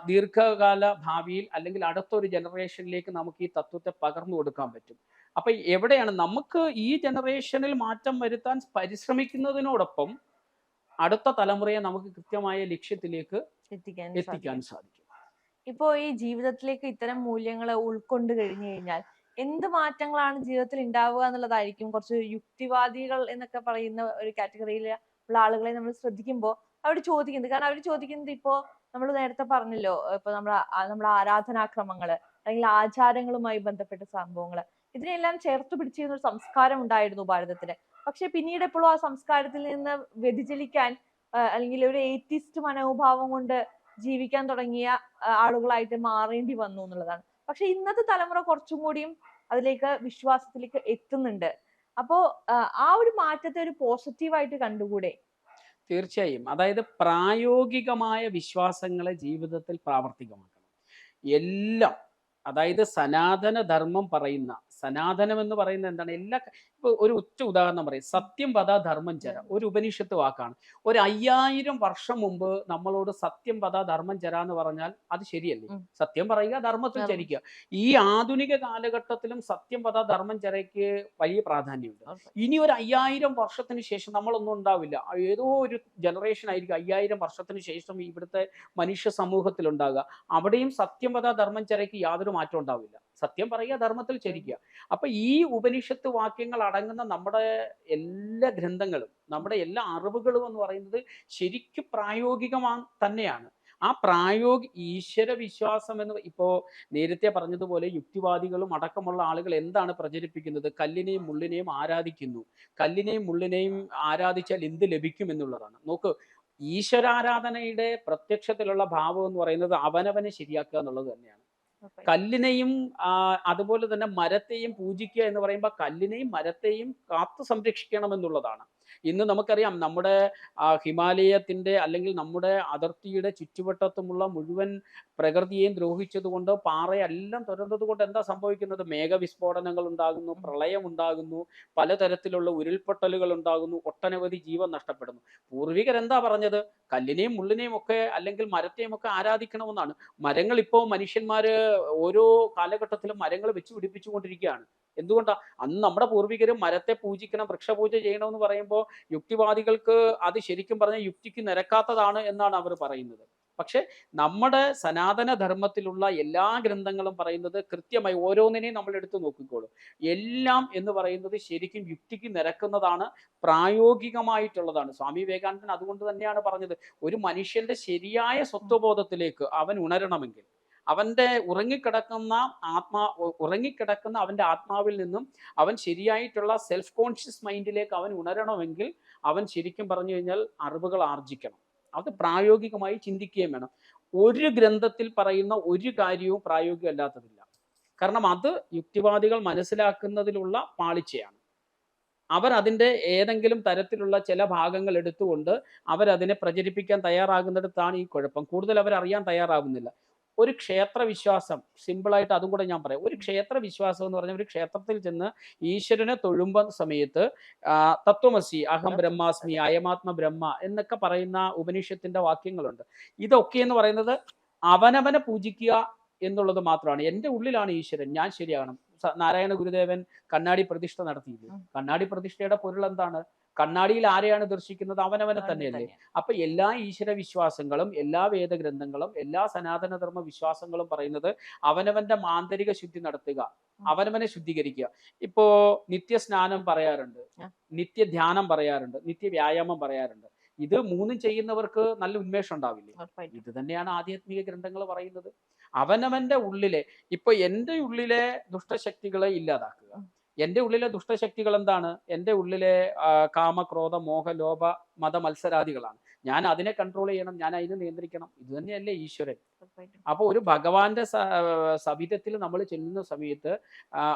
ദീർഘകാല ഭാവിയിൽ അല്ലെങ്കിൽ അടുത്തൊരു ജനറേഷനിലേക്ക് നമുക്ക് ഈ തത്വത്തെ പകർന്നു കൊടുക്കാൻ പറ്റും. അപ്പൊ എവിടെയാണ് നമുക്ക് ഈ ജനറേഷനിൽ മാറ്റം വരുത്താൻ പരിശ്രമിക്കുന്നതിനോടൊപ്പം അടുത്ത തലമുറയെ നമുക്ക് കൃത്യമായ ലക്ഷ്യത്തിലേക്ക് എത്തിക്കാൻ സാധിക്കും. ഇപ്പോ ഈ ജീവിതത്തിലേക്ക് ഇത്തരം മൂല്യങ്ങൾ ഉൾക്കൊണ്ട് കഴിഞ്ഞു കഴിഞ്ഞാൽ എന്ത് മാറ്റങ്ങളാണ് ജീവിതത്തിൽ ഉണ്ടാവുക എന്നുള്ളതായിരിക്കും കുറച്ച് യുക്തിവാദികൾ എന്നൊക്കെ പറയുന്ന ഒരു കാറ്റഗറിയിൽ ഉള്ള ആളുകളെ നമ്മൾ ശ്രദ്ധിക്കുമ്പോൾ അവർ ചോദിക്കുന്നത്. കാരണം അവർ ചോദിക്കുന്നത് ഇപ്പോ നമ്മൾ നേരത്തെ പറഞ്ഞല്ലോ, ഇപ്പൊ നമ്മളെ ആരാധനാക്രമങ്ങള് അല്ലെങ്കിൽ ആചാരങ്ങളുമായി ബന്ധപ്പെട്ട സംഭവങ്ങള്, ഇതിനെല്ലാം ചേർത്ത് പിടിച്ചിരുന്ന ഒരു സംസ്കാരം ഉണ്ടായിരുന്നു ഭാരതത്തിന്. പക്ഷെ പിന്നീട് എപ്പോഴും ആ സംസ്കാരത്തിൽ നിന്ന് വ്യതിചലിക്കാൻ അല്ലെങ്കിൽ ഒരു ഏറ്റിസ്റ്റ് മനോഭാവം കൊണ്ട് ജീവിക്കാൻ തുടങ്ങിയ ആളുകളായിട്ട് മാറേണ്ടി വന്നു എന്നുള്ളതാണ്. പക്ഷെ ഇന്നത്തെ തലമുറ കുറച്ചും കൂടിയും അതിലേക്ക് വിശ്വാസത്തിലേക്ക് എത്തുന്നുണ്ട്. അപ്പോ ആ ഒരു മാറ്റത്തെ ഒരു പോസിറ്റീവായിട്ട് കണ്ടുകൂടെ? തീർച്ചയായും. അതായത് പ്രായോഗികമായ വിശ്വാസങ്ങളെ ജീവിതത്തിൽ പ്രാവർത്തികമാക്കണം. എല്ലാം, അതായത് സനാതന ധർമ്മം പറയുന്ന, സനാതനം എന്ന് പറയുന്നത് എന്താണ്? ഇപ്പൊ ഒരു ഒറ്റ ഉദാഹരണം പറയും. സത്യം വദ ധർമ്മം ചര, ഒരു ഉപനിഷത്ത് വാക്കാണ്. ഒരു 5000 വർഷം മുമ്പ് നമ്മളോട് സത്യം വദ ധർമ്മം ചര എന്ന് പറഞ്ഞാൽ അത് ശരിയല്ലേ? ഉം. സത്യം പറയുക, ധർമ്മത്തിൽ ധർമ്മം. ചരിക്കുക. ഈ ആധുനിക കാലഘട്ടത്തിലും സത്യം വദ ധർമ്മം ചരയ്ക്ക് വലിയ പ്രാധാന്യമുണ്ട്. ഉറപ്പായിട്ടും. ഇനി ഒരു 5000 വർഷത്തിന് ശേഷം നമ്മളൊന്നും ഉണ്ടാവില്ല. ഏതോ ഒരു ജനറേഷൻ ആയിരിക്കും 5000 വർഷത്തിന് ശേഷം ഇവിടുത്തെ മനുഷ്യ സമൂഹത്തിൽ ഉണ്ടാകുക. അവിടെയും സത്യം വദ ധർമ്മം ചരയ്ക്ക് യാതൊരു മാറ്റം ഉണ്ടാവില്ല. സത്യം പറയുക, ധർമ്മത്തിൽ ചരിക്കുക. അപ്പൊ ഈ ഉപനിഷത്ത് വാക്യങ്ങൾ അടങ്ങുന്ന നമ്മുടെ എല്ലാ ഗ്രന്ഥങ്ങളും, നമ്മുടെ എല്ലാ അറിവുകളും എന്ന് പറയുന്നത് ശരിക്കും തന്നെയാണ്. ആ ഈശ്വര വിശ്വാസം എന്ന് ഇപ്പോ നേരത്തെ പറഞ്ഞതുപോലെ യുക്തിവാദികളും അടക്കമുള്ള ആളുകൾ എന്താണ് പ്രചരിപ്പിക്കുന്നത്? കല്ലിനെയും മുള്ളിനെയും ആരാധിക്കുന്നു. കല്ലിനെയും മുള്ളിനെയും ആരാധിച്ചാൽ എന്ത് ലഭിക്കും എന്നുള്ളതാണ്. നോക്ക്, ഈശ്വരാരാധനയുടെ പ്രത്യക്ഷത്തിലുള്ള ഭാവം എന്ന് പറയുന്നത് അവനവനെ ശരിയാക്കുക എന്നുള്ളത് തന്നെയാണ്. ഉറപ്പായിട്ടും. കല്ലിനെയും അതുപോലെ തന്നെ മരത്തെയും പൂജിക്കുക എന്ന് പറയുമ്പോൾ കല്ലിനെയും മരത്തെയും കാത്തു സംരക്ഷിക്കണം എന്നുള്ളതാണ്. ഇന്ന് നമുക്കറിയാം, നമ്മുടെ ഹിമാലയത്തിന്റെ അല്ലെങ്കിൽ നമ്മുടെ അതിർത്തിയുടെ ചുറ്റുവട്ടത്തുമുള്ള മുഴുവൻ പ്രകൃതിയെയും ദ്രോഹിച്ചതുകൊണ്ട്, പാറയെല്ലാം തുരന്നത് കൊണ്ട് എന്താ സംഭവിക്കുന്നത്? മേഘവിസ്ഫോടനങ്ങൾ ഉണ്ടാകുന്നു, പ്രളയം ഉണ്ടാകുന്നു, പലതരത്തിലുള്ള ഉരുൾപൊട്ടലുകൾ ഉണ്ടാകുന്നു, ഒട്ടനവധി ജീവൻ നഷ്ടപ്പെടുന്നു. പൂർവികരെന്താ പറഞ്ഞത്? കല്ലിനെയും മുള്ളിനെയും ഒക്കെ അല്ലെങ്കിൽ മരത്തെയും ഒക്കെ ആരാധിക്കണമെന്നാണ്. മരങ്ങൾ ഇപ്പോൾ മനുഷ്യന്മാര് ഓരോ കാലഘട്ടത്തിലും മരങ്ങൾ വെച്ച് പിടിപ്പിച്ചുകൊണ്ടിരിക്കുകയാണ്. എന്തുകൊണ്ടാ? അന്ന് നമ്മുടെ പൂർവികരും മരത്തെ പൂജിക്കണം, വൃക്ഷപൂജ ചെയ്യണമെന്ന് പറയുമ്പോൾ യുക്തിവാദികൾക്ക് അത് ശരിക്കും പറഞ്ഞാൽ യുക്തിക്ക് നിരക്കാത്തതാണ് എന്നാണ് അവർ പറയുന്നത്. പക്ഷെ നമ്മുടെ സനാതന ധർമ്മത്തിലുള്ള എല്ലാ ഗ്രന്ഥങ്ങളും പറയുന്നത് കൃത്യമായി ഓരോന്നിനെയും നമ്മൾ എടുത്തു നോക്കിക്കോളും. എല്ലാം എന്ന് പറയുന്നത് ശരിക്കും യുക്തിക്ക് നിരക്കുന്നതാണ്, പ്രായോഗികമായിട്ടുള്ളതാണ്. സ്വാമി വിവേകാനന്ദൻ അതുകൊണ്ട് തന്നെയാണ് പറഞ്ഞത്, ഒരു മനുഷ്യന്റെ ശരിയായ സ്വത്വബോധത്തിലേക്ക് അവൻ ഉണരണമെങ്കിൽ, അവന്റെ ഉറങ്ങിക്കിടക്കുന്ന അവന്റെ ആത്മാവിൽ നിന്നും അവൻ ശരിയായിട്ടുള്ള സെൽഫ് കോൺഷ്യസ് മൈൻഡിലേക്ക് അവൻ ഉണരണമെങ്കിൽ അവൻ ശരിക്കും പറഞ്ഞു കഴിഞ്ഞാൽ അറിവുകൾ ആർജിക്കണം. അത് പ്രായോഗികമായി ചിന്തിക്കുകയും വേണം. ഒരു ഗ്രന്ഥത്തിൽ പറയുന്ന ഒരു കാര്യവും പ്രായോഗികമല്ലാത്തതില്ല. കാരണം അത് യുക്തിവാദികൾ മനസ്സിലാക്കുന്നതിലുള്ള പാളിച്ചയാണ്. അവർ അതിൻ്റെ ഏതെങ്കിലും തരത്തിലുള്ള ചില ഭാഗങ്ങൾ എടുത്തുകൊണ്ട് അവരതിനെ പ്രചരിപ്പിക്കാൻ തയ്യാറാകുന്നിടത്താണ് ഈ കുഴപ്പം. കൂടുതൽ അവരറിയാൻ തയ്യാറാകുന്നില്ല. ഒരു ക്ഷേത്ര വിശ്വാസം, സിമ്പിളായിട്ട് അതും കൂടെ ഞാൻ പറയാം. ഒരു ക്ഷേത്ര വിശ്വാസം എന്ന് പറഞ്ഞാൽ ഒരു ക്ഷേത്രത്തിൽ ചെന്ന് ഈശ്വരനെ തൊഴുമ്പുന്ന സമയത്ത് തത്വമസി, അഹം ബ്രഹ്മാസ്മി, അയമാത്മ ബ്രഹ്മ എന്നൊക്കെ പറയുന്ന ഉപനിഷത്തിന്റെ വാക്യങ്ങളുണ്ട്. ഇതൊക്കെ എന്ന് പറയുന്നത് അവനവനെ പൂജിക്കുക എന്നുള്ളത് മാത്രമാണ്. എൻ്റെ ഉള്ളിലാണ് ഈശ്വരൻ, ഞാൻ ശരിയാകണം. നാരായണ ഗുരുദേവൻ കണ്ണാടി പ്രതിഷ്ഠ നടത്തിയില്ലേ? കണ്ണാടി പ്രതിഷ്ഠയുടെ പൊരുൾ എന്താണ്? കണ്ണാടിയിൽ ആരെയാണ് ദർശിക്കുന്നത്? അവനവനെ തന്നെയല്ലേ? അപ്പൊ എല്ലാ ഈശ്വര വിശ്വാസങ്ങളും, എല്ലാ വേദഗ്രന്ഥങ്ങളും, എല്ലാ സനാതനധർമ്മ വിശ്വാസങ്ങളും പറയുന്നത് അവനവന്റെ മാന്തരിക ശുദ്ധി നടത്തുക, അവനവനെ ശുദ്ധീകരിക്കുക. ഇപ്പോ നിത്യസ്നാനം പറയാറുണ്ട്, നിത്യധ്യാനം പറയാറുണ്ട്, നിത്യവ്യായാമം പറയാറുണ്ട്. ഇത് മൂന്നും ചെയ്യുന്നവർക്ക് നല്ല ഉന്മേഷം ഉണ്ടാവില്ലേ? ഇത് തന്നെയാണ് ആധ്യാത്മിക ഗ്രന്ഥങ്ങൾ പറയുന്നത്. അവനവന്റെ ഉള്ളിലെ, ഇപ്പൊ എൻ്റെ ഉള്ളിലെ ദുഷ്ടശക്തികളെ ഇല്ലാതാക്കുക. എൻ്റെ ഉള്ളിലെ ദുഷ്ടശക്തികൾ എന്താണ്? എൻ്റെ ഉള്ളിലെ കാമ, ക്രോധ, മോഹ, ലോഭ, മത മത്സരാദികളാണ്. ഞാൻ അതിനെ കൺട്രോൾ ചെയ്യണം, ഞാൻ അതിനെ നിയന്ത്രിക്കണം. ഇത് തന്നെയല്ലേ ഈശ്വരൻ? അപ്പോൾ ഒരു ഭഗവാന്റെ സവിധത്തിൽ നമ്മൾ ചെല്ലുന്ന സമയത്ത്,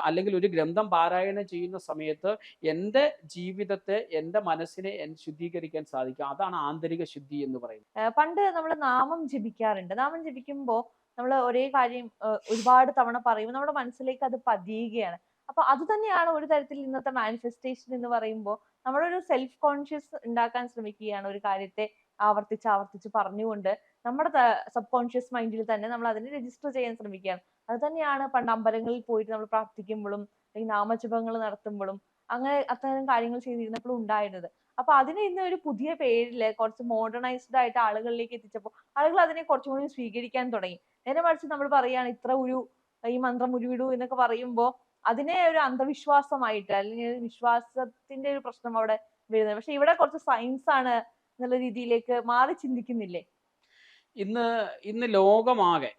അല്ലെങ്കിൽ ഒരു ഗ്രന്ഥം പാരായണം ചെയ്യുന്ന സമയത്ത് എൻ്റെ ജീവിതത്തെ, എൻ്റെ മനസ്സിനെ ശുദ്ധീകരിക്കാൻ സാധിക്കും. അതാണ് ആന്തരിക ശുദ്ധി എന്ന് പറയുന്നത്. പണ്ട് നമ്മൾ നാമം ജപിക്കാറുണ്ട്. നാമം ജപിക്കുമ്പോൾ നമ്മൾ ഒരേ കാര്യം ഒരുപാട് തവണ പറയുമ്പോൾ നമ്മുടെ മനസ്സിലേക്ക് അത് പതിയുകയാണ്. അപ്പൊ അത് തന്നെയാണ് ഒരു തരത്തിൽ ഇന്നത്തെ മാനിഫെസ്റ്റേഷൻ എന്ന് പറയുമ്പോൾ നമ്മളൊരു സെൽഫ് കോൺഷ്യസ് ഉണ്ടാക്കാൻ ശ്രമിക്കുകയാണ്. ഒരു കാര്യത്തെ ആവർത്തിച്ച് ആവർത്തിച്ച് പറഞ്ഞുകൊണ്ട് നമ്മുടെ സബ് കോൺഷ്യസ് മൈൻഡിൽ തന്നെ നമ്മൾ അതിനെ രജിസ്റ്റർ ചെയ്യാൻ ശ്രമിക്കുകയാണ്. അത് തന്നെയാണ് പണ്ട് അമ്പലങ്ങളിൽ പോയിട്ട് നമ്മൾ പ്രാർത്ഥിക്കുമ്പോഴും അല്ലെങ്കിൽ നാമജപങ്ങൾ നടത്തുമ്പോഴും അങ്ങനെ അത്തരം കാര്യങ്ങൾ ചെയ്തിരുന്നപ്പോഴും ഉണ്ടായിരുന്നത്. അപ്പൊ അതിനെ ഇന്ന് ഒരു പുതിയ പേരില് കുറച്ച് മോഡേണൈസ്ഡ് ആയിട്ട് ആളുകളിലേക്ക് എത്തിച്ചപ്പോൾ ആളുകൾ അതിനെ കുറച്ചും കൂടി സ്വീകരിക്കാൻ തുടങ്ങി. നേരെ മറിച്ച് നമ്മൾ പറയാണ് ഇത്ര ഈ മന്ത്രം ഉരുവിടൂ എന്നൊക്കെ പറയുമ്പോൾ അതിനെ ഒരു അന്ധവിശ്വാസമായിട്ട് അല്ലെങ്കിൽ വിശ്വാസത്തിന്റെ ഒരു പ്രശ്നം അവിടെ വരുന്നത്. പക്ഷെ ഇവിടെ കുറച്ച് സയൻസ് ആണ് എന്നുള്ള രീതിയിലേക്ക് മാറി ചിന്തിക്കുന്നില്ലേ? ഇന്ന് ലോകമാകെ,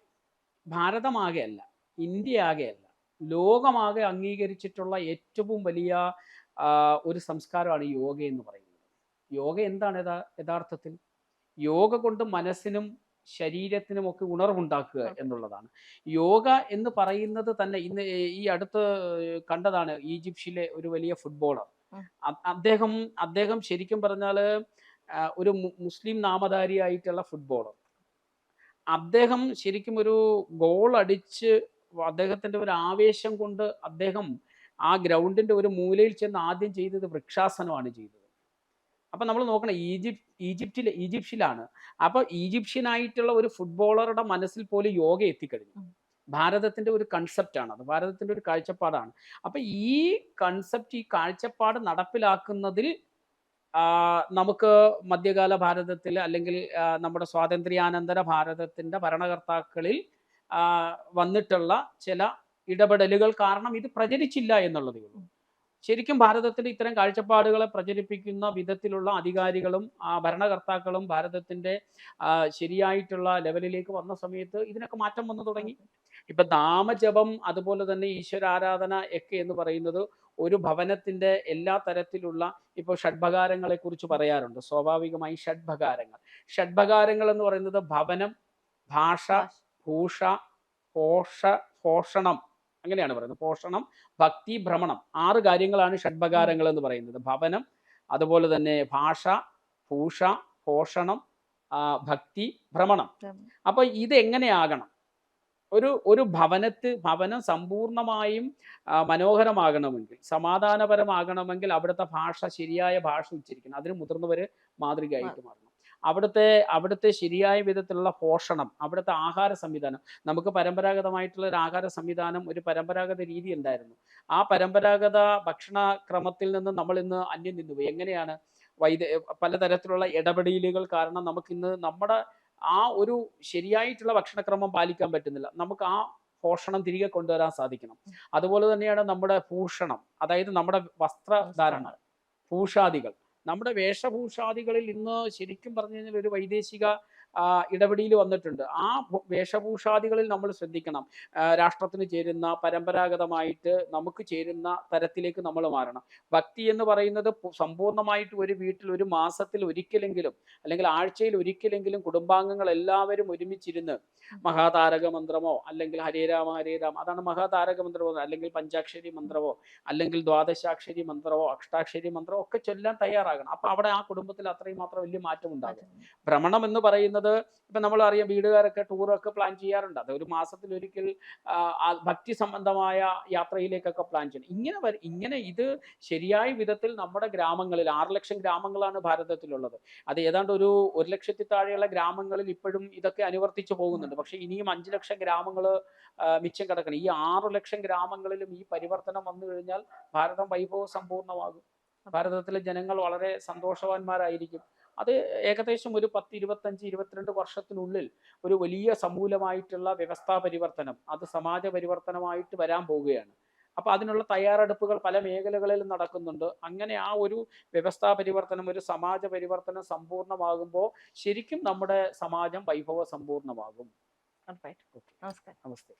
ഭാരതമാകെ അല്ല, ഇന്ത്യ ആകെ അല്ല, ലോകമാകെ അംഗീകരിച്ചിട്ടുള്ള ഏറ്റവും വലിയ ഒരു സംസ്കാരമാണ് യോഗ എന്ന് പറയുന്നത്. യോഗ എന്താണ് യഥാർത്ഥത്തിൽ? യോഗ കൊണ്ട് മനസ്സിനും ശരീരത്തിനും ഒക്കെ ഉണർവുണ്ടാക്കുക എന്നുള്ളതാണ്. യോഗ എന്ന് പറയുന്നത് തന്നെ ഇന്ന് ഈ അടുത്ത് കണ്ടതാണ് ഈജിപ്തിലെ ഒരു വലിയ ഫുട്ബോളർ. ഉം. അദ്ദേഹം അദ്ദേഹം ശരിക്കും പറഞ്ഞാൽ ഒരു മുസ്ലിം നാമധാരിയായിട്ടുള്ള ഫുട്ബോളർ. അദ്ദേഹം ശരിക്കും ഒരു ഗോൾ അടിച്ച് അദ്ദേഹത്തിന്റെ ഒരു ആവേശം കൊണ്ട് അദ്ദേഹം ആ ഗ്രൗണ്ടിന്റെ ഒരു മൂലയിൽ ചെന്ന് ആദ്യം ചെയ്തത് വൃക്ഷാസനമാണ് ചെയ്തത്. അപ്പൊ നമ്മൾ നോക്കണം, ഈജിപ്തിലാണ്. അപ്പൊ ഈജിപ്ഷ്യനായിട്ടുള്ള ഒരു ഫുട്ബോളറുടെ മനസ്സിൽ പോലും യോഗ എത്തിക്കഴിഞ്ഞു. ഭാരതത്തിന്റെ ഒരു കൺസെപ്റ്റാണ് അത്, ഭാരതത്തിന്റെ ഒരു കാഴ്ചപ്പാടാണ്. അപ്പൊ ഈ കൺസെപ്റ്റ്, ഈ കാഴ്ചപ്പാട് നടപ്പിലാക്കുന്നതിൽ നമുക്ക് മധ്യകാല ഭാരതത്തിൽ അല്ലെങ്കിൽ നമ്മുടെ സ്വാതന്ത്ര്യാനന്തര ഭാരതത്തിന്റെ ഭരണകർത്താക്കളിൽ വന്നിട്ടുള്ള ചില ഇടപെടലുകൾ കാരണം ഇത് പ്രചരിച്ചില്ല എന്നുള്ളതേ ഉള്ളൂ. ശരിക്കും ഭാരതത്തിൽ ഇത്തരം കാഴ്ചപ്പാടുകളെ പ്രചരിപ്പിക്കുന്ന വിധത്തിലുള്ള അധികാരികളും ഭരണകർത്താക്കളും ഭാരതത്തിന്റെ ശരിയായിട്ടുള്ള ലെവലിലേക്ക് വന്ന സമയത്ത് ഇതിനൊക്കെ മാറ്റം വന്നു തുടങ്ങി. ഇപ്പൊ നാമജപം, അതുപോലെ തന്നെ ഈശ്വരാരാധന ഒക്കെ എന്ന് പറയുന്നത് ഒരു ഭവനത്തിന്റെ എല്ലാ തരത്തിലുള്ള, ഇപ്പോൾ ഷഡ്ഭകാരങ്ങളെ കുറിച്ച് പറയാറുണ്ട്. സ്വാഭാവികമായി ഷഡ്ഭകാരങ്ങൾ എന്ന് പറയുന്നത് ഭവനം, ഭാഷ, ഭൂഷ, പോഷണം, അങ്ങനെയാണ് പറയുന്നത്. പോഷണം, ഭക്തി, ഭ്രമണം, 6 കാര്യങ്ങളാണ് ഷഡ്ഭകാരങ്ങൾ എന്ന് പറയുന്നത്. ഭവനം, അതുപോലെ തന്നെ ഭാഷ, ഭൂഷ, പോഷണം, ഭക്തി, ഭ്രമണം. അപ്പൊ ഇത് എങ്ങനെയാകണം? ഒരു ഭവനം സമ്പൂർണമായും മനോഹരമാകണമെങ്കിൽ, സമാധാനപരമാകണമെങ്കിൽ അവിടുത്തെ ഭാഷ, ശരിയായ ഭാഷ ഉച്ചരിക്കണം. അതിന് മുതിർന്നവര് മാതൃകയായിട്ട് മാറണം. അവിടുത്തെ ശരിയായ വിധത്തിലുള്ള പോഷണം, അവിടുത്തെ ആഹാര സംവിധാനം. നമുക്ക് പരമ്പരാഗതമായിട്ടുള്ള ഒരു ആഹാര സംവിധാനം, ഒരു പരമ്പരാഗത രീതി ഉണ്ടായിരുന്നു. ആ പരമ്പരാഗത ഭക്ഷണക്രമത്തിൽ നിന്ന് നമ്മൾ ഇന്ന് അന്യം നിന്നുപോയി. എങ്ങനെയാണ്? പലതരത്തിലുള്ള ഇടപെടലുകൾ കാരണം നമുക്കിന്ന് നമ്മുടെ ആ ഒരു ശരിയായിട്ടുള്ള ഭക്ഷണക്രമം പാലിക്കാൻ പറ്റുന്നില്ല. നമുക്ക് ആ പോഷണം തിരികെ കൊണ്ടുവരാൻ സാധിക്കണം. അതുപോലെ തന്നെയാണ് നമ്മുടെ ഭൂഷണം, അതായത് നമ്മുടെ വസ്ത്രധാരണം, ഭൂഷാദികൾ, നമ്മുടെ വേഷഭൂഷാദികളിൽ ഇന്ന് ശരിക്കും പറഞ്ഞു കഴിഞ്ഞാൽ ഒരു വൈദേശിക ഇടപെടൽ വന്നിട്ടുണ്ട്. ആ വേഷഭൂഷാദികളിൽ നമ്മൾ ശ്രദ്ധിക്കണം. രാഷ്ട്രത്തിന് ചേരുന്ന, പരമ്പരാഗതമായിട്ട് നമുക്ക് ചേരുന്ന തരത്തിലേക്ക് നമ്മൾ മാറണം. ഭക്തി എന്ന് പറയുന്നത് സമ്പൂർണ്ണമായിട്ട് ഒരു വീട്ടിൽ ഒരു മാസത്തിൽ ഒരിക്കലെങ്കിലും അല്ലെങ്കിൽ ആഴ്ചയിൽ ഒരിക്കലെങ്കിലും കുടുംബാംഗങ്ങൾ എല്ലാവരും ഒരുമിച്ചിരുന്ന് മഹാതാരക മന്ത്രമോ അല്ലെങ്കിൽ ഹരേ രാമ ഹരേ രാമ, അതാണ് മഹാതാരക മന്ത്രമോ, അല്ലെങ്കിൽ പഞ്ചാക്ഷരി മന്ത്രമോ അല്ലെങ്കിൽ ദ്വാദശാക്ഷരി മന്ത്രമോ അഷ്ടാക്ഷരി മന്ത്രമോ ഒക്കെ ചൊല്ലാൻ തയ്യാറാകണം. അപ്പൊ അവിടെ ആ കുടുംബത്തിൽ അത്രയും മാത്രം വലിയ മാറ്റം ഉണ്ടാകും. ഭ്രമണം എന്ന് പറയുന്നത്, ഇപ്പൊ നമ്മൾ അറിയാം, വീടുകാരൊക്കെ ടൂറൊക്കെ പ്ലാൻ ചെയ്യാറുണ്ട്. അത് ഒരു മാസത്തിൽ ഒരിക്കൽ ഭക്തി സംബന്ധമായ യാത്രയിലേക്കൊക്കെ പ്ലാൻ ചെയ്യണം. ഇങ്ങനെ ഇത് ശരിയായ വിധത്തിൽ നമ്മുടെ ഗ്രാമങ്ങളിൽ 6 ലക്ഷം ഗ്രാമങ്ങളാണ് ഭാരതത്തിലുള്ളത്. അത് ഏതാണ്ട് ഒരു 1 ലക്ഷത്തിൽ താഴെയുള്ള ഗ്രാമങ്ങളിൽ ഇപ്പോഴും ഇതൊക്കെ അനുവർത്തിച്ചു പോകുന്നുണ്ട്. പക്ഷെ ഇനിയും 5 ലക്ഷം ഗ്രാമങ്ങൾ മിച്ചം കിടക്കണം. ഈ 6 ലക്ഷം ഗ്രാമങ്ങളിലും ഈ പരിവർത്തനം വന്നു കഴിഞ്ഞാൽ ഭാരതം വൈഭവ സമ്പൂർണ്ണമാകും. ഭാരതത്തിലെ ജനങ്ങൾ വളരെ സന്തോഷവാന്മാരായിരിക്കും. അത് ഏകദേശം ഒരു 10, 25, 22 വർഷത്തിനുള്ളിൽ ഒരു വലിയ സമൂലമായിട്ടുള്ള വ്യവസ്ഥാ പരിവർത്തനം, അത് സമാജ പരിവർത്തനമായിട്ട് വരാൻ പോവുകയാണ്. അപ്പൊ അതിനുള്ള തയ്യാറെടുപ്പുകൾ പല മേഖലകളിലും നടക്കുന്നുണ്ട്. അങ്ങനെ ആ ഒരു വ്യവസ്ഥാ പരിവർത്തനം, ഒരു സമാജ പരിവർത്തനം സമ്പൂർണ്ണമാകുമ്പോൾ ശരിക്കും നമ്മുടെ സമാജം വൈഭവ സമ്പൂർണ്ണമാകും. നമസ്കാരം. നമസ്തേ.